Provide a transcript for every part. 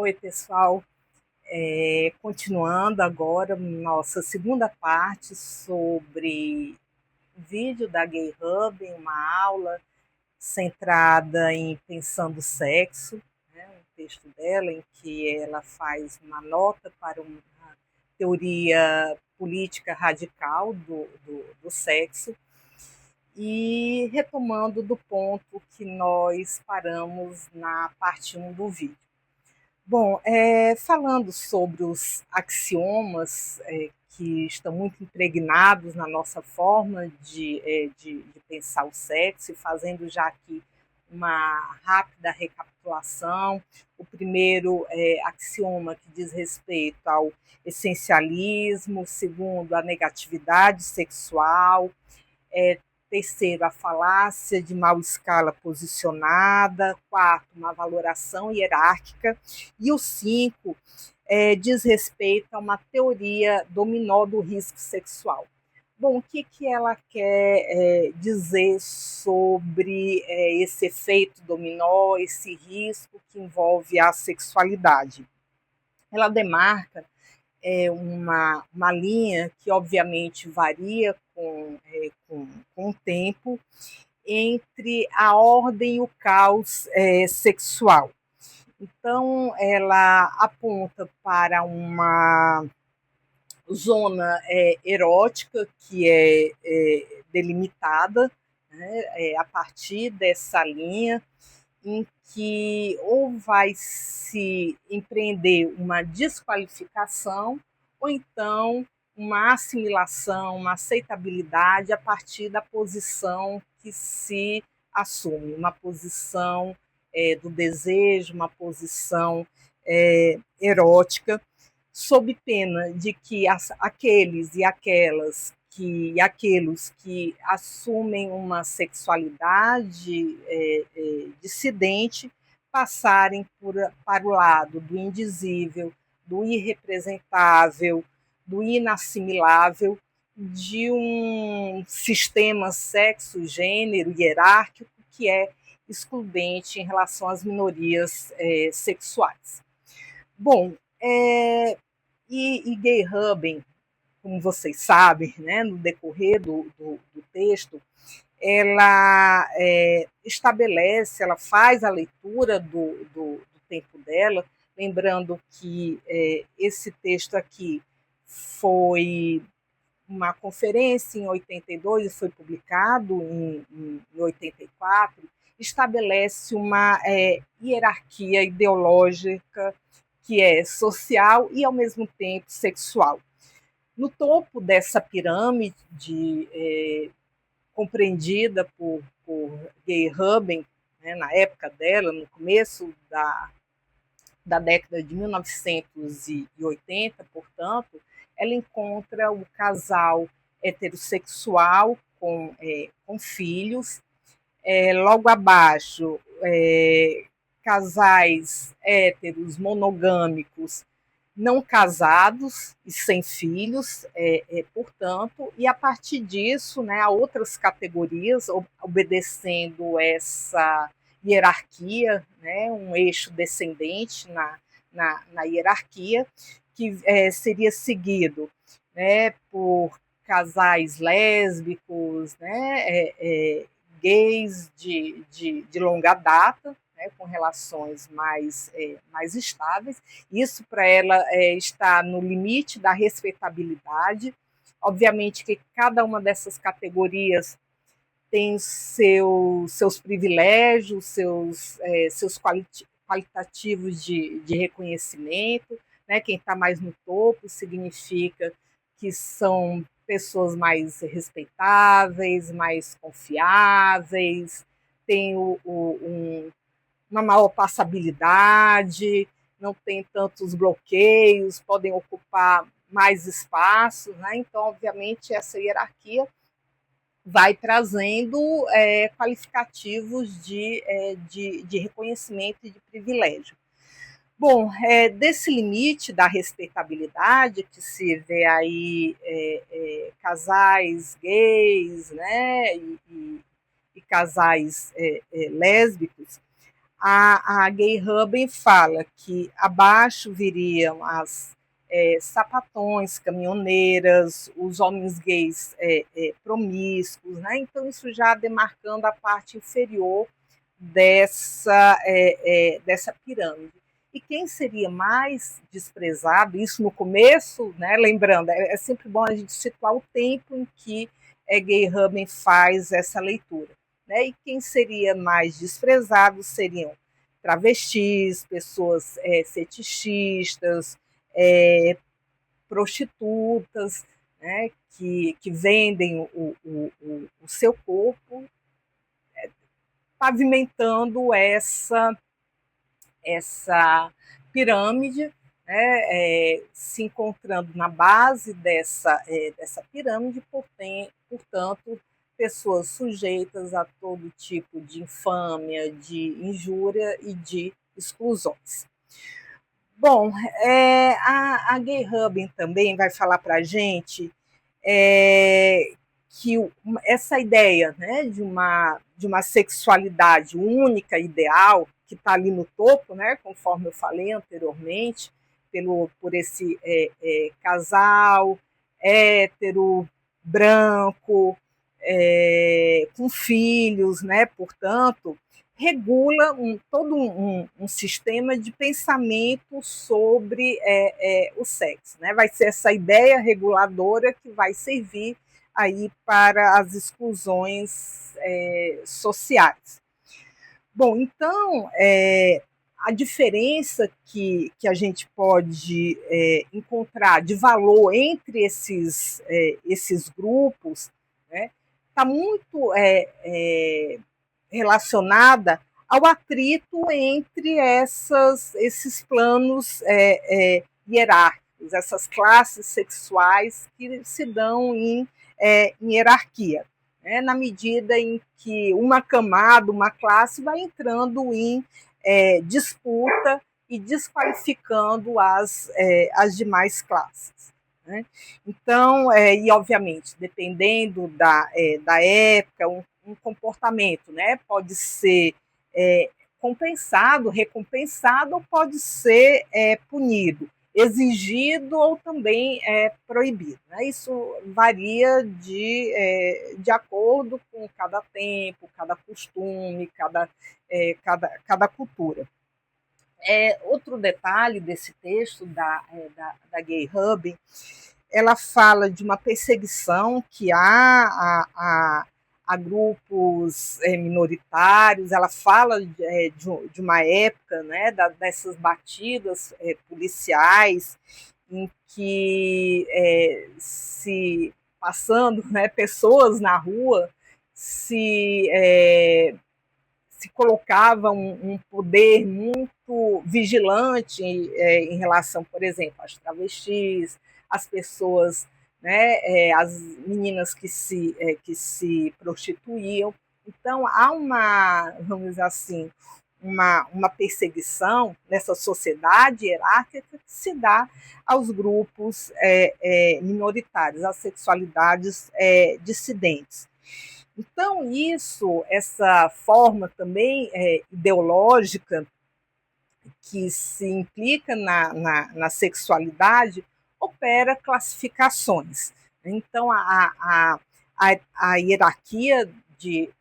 Oi, pessoal. Continuando agora nossa segunda parte sobre vídeo da Gay Hub, uma aula centrada em pensando sexo, né, um texto dela em que ela faz uma nota para uma teoria política radical do sexo e retomando do ponto que nós paramos na parte 1 do vídeo. Bom, falando sobre os axiomas que estão muito impregnados na nossa forma de pensar o sexo, e fazendo já aqui uma rápida recapitulação. O primeiro axioma que diz respeito ao essencialismo, o segundo, a negatividade sexual, terceiro, a falácia de mal escala posicionada, quarto, uma valoração hierárquica, e o cinco diz respeito a uma teoria dominó do risco sexual. Bom, o que ela quer dizer sobre esse efeito dominó, esse risco que envolve a sexualidade? Ela demarca uma linha que obviamente varia com o tempo entre a ordem e o caos sexual. Então, ela aponta para uma zona erótica que é delimitada, né, a partir dessa linha, em que ou vai se empreender uma desqualificação ou então uma assimilação, uma aceitabilidade a partir da posição que se assume, uma posição do desejo, uma posição erótica, sob pena de que aqueles e aqueles que assumem uma sexualidade dissidente passarem para o lado do indizível, do irrepresentável, do inassimilável, de um sistema sexo-gênero hierárquico que é excludente em relação às minorias sexuais. Bom, e Gay Hubben, como vocês sabem, né, no decorrer do texto, ela estabelece, ela faz a leitura do tempo dela, lembrando que esse texto aqui foi uma conferência em 82 e foi publicado em 84, estabelece uma hierarquia ideológica que é social e, ao mesmo tempo, sexual. No topo dessa pirâmide, compreendida por Gay Hubben, né, na época dela, no começo da década de 1980, portanto, ela encontra o casal heterossexual com filhos, logo abaixo, casais héteros monogâmicos não casados e sem filhos, portanto, e a partir disso, né, há outras categorias obedecendo essa hierarquia, né, um eixo descendente na hierarquia, que seria seguido, né, por casais lésbicos, né, gays de longa data, né, com relações mais estáveis. Isso para ela está no limite da respeitabilidade. Obviamente que cada uma dessas categorias tem seus privilégios, seus qualitativos de reconhecimento. Né? Quem está mais no topo significa que são pessoas mais respeitáveis, mais confiáveis, tem uma maior passabilidade, não tem tantos bloqueios, podem ocupar mais espaços, né? Então, obviamente, essa hierarquia vai trazendo qualificativos de reconhecimento e de privilégio. Bom, desse limite da respeitabilidade, que se vê aí casais gays, né, e casais lésbicos, A Gay Rubin fala que abaixo viriam as sapatões, caminhoneiras, os homens gays promíscuos, né? Então isso já demarcando a parte inferior dessa pirâmide. E quem seria mais desprezado, isso no começo, né, lembrando, é sempre bom a gente situar o tempo em que Gay Rubin faz essa leitura. Né, e quem seria mais desprezado seriam travestis, pessoas fetichistas, prostitutas, né, que vendem o seu corpo, pavimentando essa pirâmide, né, se encontrando na base dessa pirâmide, portanto, pessoas sujeitas a todo tipo de infâmia, de injúria e de exclusões. Bom, a Gay Rubin também vai falar para a gente que essa ideia, né, de uma sexualidade única, ideal, que está ali no topo, né, conforme eu falei anteriormente, por esse casal hétero, branco, com filhos, né, portanto, regula todo um sistema de pensamento sobre o sexo. Né? Vai ser essa ideia reguladora que vai servir aí para as exclusões sociais. Bom, então, a diferença que a gente pode encontrar de valor entre esses grupos está, né, muito relacionada ao atrito entre esses planos hierárquicos, essas classes sexuais que se dão em hierarquia, né, na medida em que uma camada, uma classe vai entrando em disputa e desqualificando as demais classes. Né? Então, e obviamente, dependendo da época, um comportamento, né, pode ser compensado, recompensado, ou pode ser punido, exigido ou também proibido. Né? Isso varia de acordo com cada tempo, cada costume, cada cultura. Outro detalhe desse texto da Gay Rubin, ela fala de uma perseguição que há a grupos minoritários, ela fala de uma época, né, dessas batidas policiais em que se passando, né, pessoas na rua se colocava um poder muito vigilante em relação, por exemplo, às travestis, às pessoas, né, as meninas que se prostituíam. Então, há vamos dizer assim, uma perseguição nessa sociedade hierárquica que se dá aos grupos minoritários, às sexualidades dissidentes. Então, essa forma também ideológica que se implica na sexualidade, opera classificações. Então, a hierarquia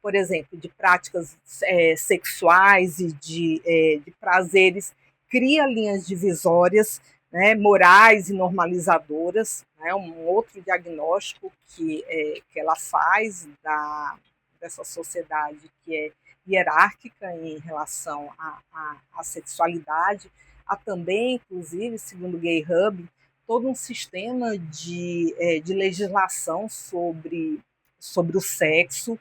por exemplo, de práticas sexuais e de prazeres cria linhas divisórias, né, morais e normalizadoras, né, um outro diagnóstico que ela faz dessa sociedade que é hierárquica em relação à sexualidade. Há também, inclusive, segundo Gay Rubin, todo um sistema de legislação sobre o sexo,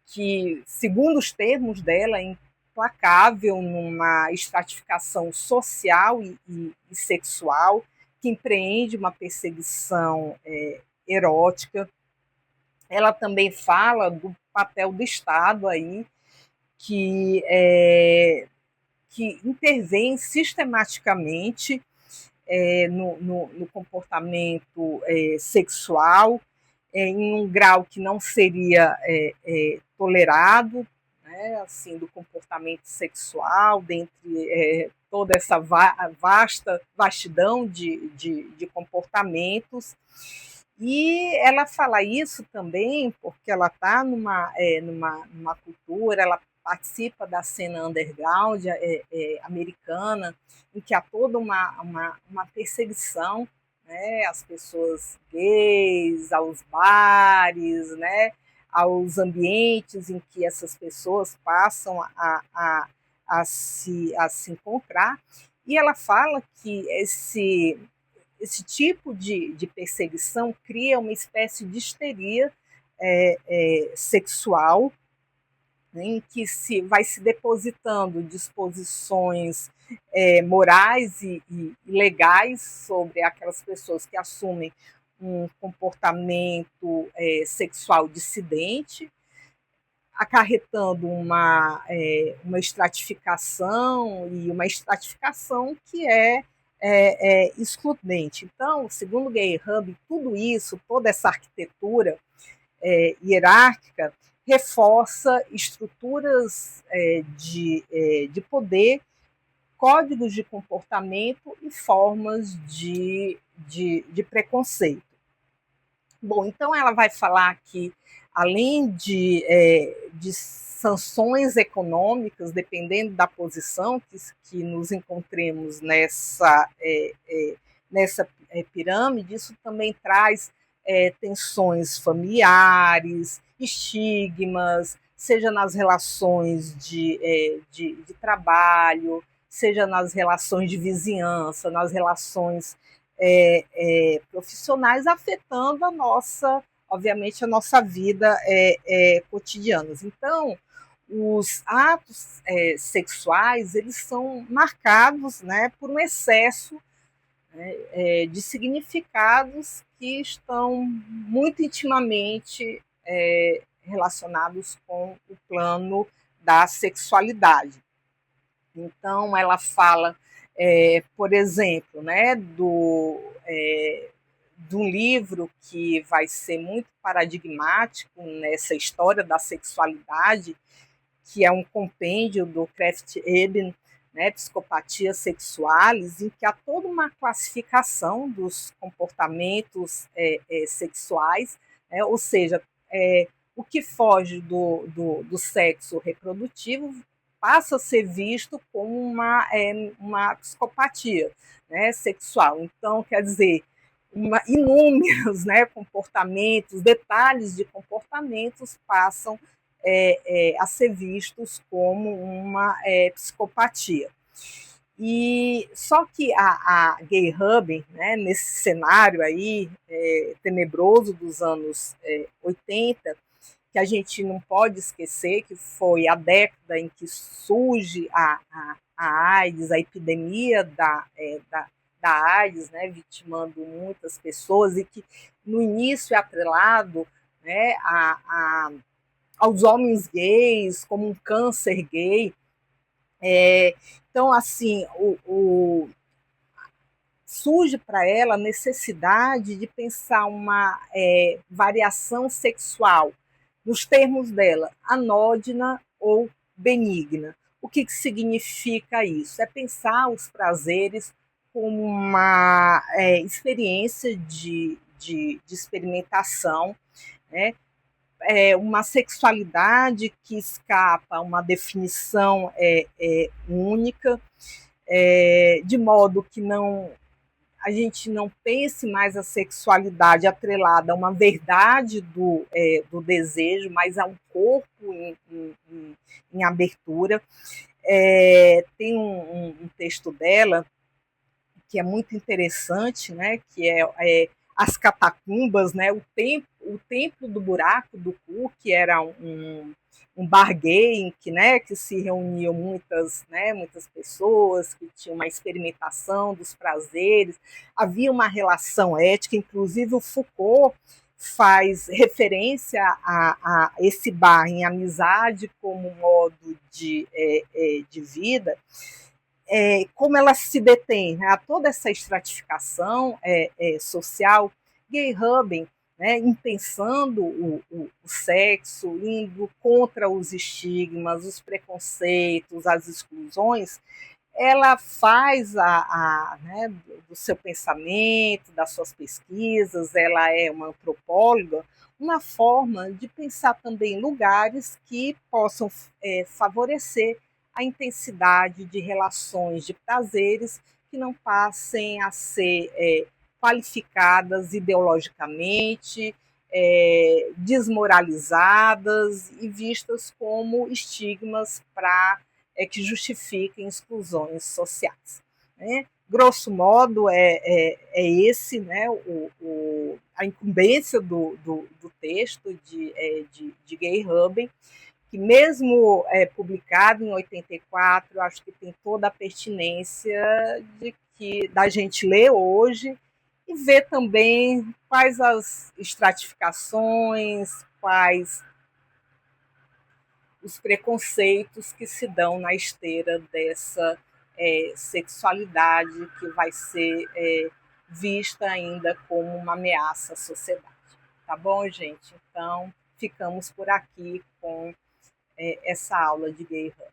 que, segundo os termos dela, é implacável numa estratificação social e sexual, que empreende uma perseguição erótica. Ela também fala do papel do Estado aí, que intervém sistematicamente no comportamento sexual, em um grau que não seria tolerado, né, assim, do comportamento sexual, dentre toda essa vastidão de comportamentos. E ela fala isso também porque ela está numa cultura, ela participa da cena underground americana, em que há toda uma perseguição, né, às pessoas gays, aos bares, né, aos ambientes em que essas pessoas passam a se encontrar. E ela fala que esse tipo de perseguição cria uma espécie de histeria sexual, né, em que vai se depositando disposições morais e legais sobre aquelas pessoas que assumem um comportamento sexual dissidente, acarretando uma estratificação, e uma estratificação que é excludente. Então, segundo Gay Hub, tudo isso, toda essa arquitetura hierárquica, reforça estruturas de poder, códigos de comportamento e formas de preconceito. Bom, então ela vai falar que, além de sanções econômicas, dependendo da posição que nos encontremos nessa pirâmide, isso também traz tensões familiares, estigmas, seja nas relações de trabalho, seja nas relações de vizinhança, nas relações profissionais, afetando obviamente, a nossa vida cotidiana. Então, os atos sexuais, eles são marcados, né, por um excesso, né, de significados que estão muito intimamente relacionados com o plano da sexualidade. Então, ela fala, por exemplo, né, de um livro que vai ser muito paradigmático nessa história da sexualidade, que é um compêndio do Krafft-Ebing, né, Psicopatias Sexuales, em que há toda uma classificação dos comportamentos sexuais, né, ou seja, o que foge do sexo reprodutivo passa a ser visto como uma psicopatia, né, sexual. Então, quer dizer, inúmeros, né, comportamentos, detalhes de comportamentos passam a ser vistos como uma psicopatia. E só que a Gay Hub, né, nesse cenário aí tenebroso dos anos 80, que a gente não pode esquecer que foi a década em que surge a AIDS, a epidemia da AIDS, né, vitimando muitas pessoas, e que no início é atrelado, né, aos homens gays como um câncer gay. Então, assim, surge para ela a necessidade de pensar uma variação sexual, nos termos dela, anódina ou benigna. O que significa isso? É pensar os prazeres como uma experiência de experimentação, né? Uma sexualidade que escapa a uma definição única, de modo que a gente não pense mais a sexualidade atrelada a uma verdade do desejo, mas a um corpo em abertura. Tem um texto dela que é muito interessante, né, que é as catacumbas, né, o templo do buraco do cu, que era um bar gay em que se reuniam muitas pessoas que tinham uma experimentação dos prazeres, havia uma relação ética, inclusive o Foucault faz referência a esse bar em amizade como modo de vida. Como ela se detém, né, a toda essa estratificação social. Gay Hub, né, em pensando o sexo, indo contra os estigmas, os preconceitos, as exclusões, ela faz né, do seu pensamento, das suas pesquisas, ela é uma antropóloga, uma forma de pensar também lugares que possam favorecer a intensidade de relações de prazeres que não passem a ser qualificadas ideologicamente, desmoralizadas e vistas como estigmas para que justifiquem exclusões sociais. Né? Grosso modo, é esse, né, a incumbência do texto de Gay Rubin, que mesmo publicado em 84, acho que tem toda a pertinência da gente ler hoje e ver também quais as estratificações, quais os preconceitos que se dão na esteira dessa sexualidade que vai ser vista ainda como uma ameaça à sociedade. Tá bom, gente? Então, ficamos por aqui com essa aula de Gay Hub.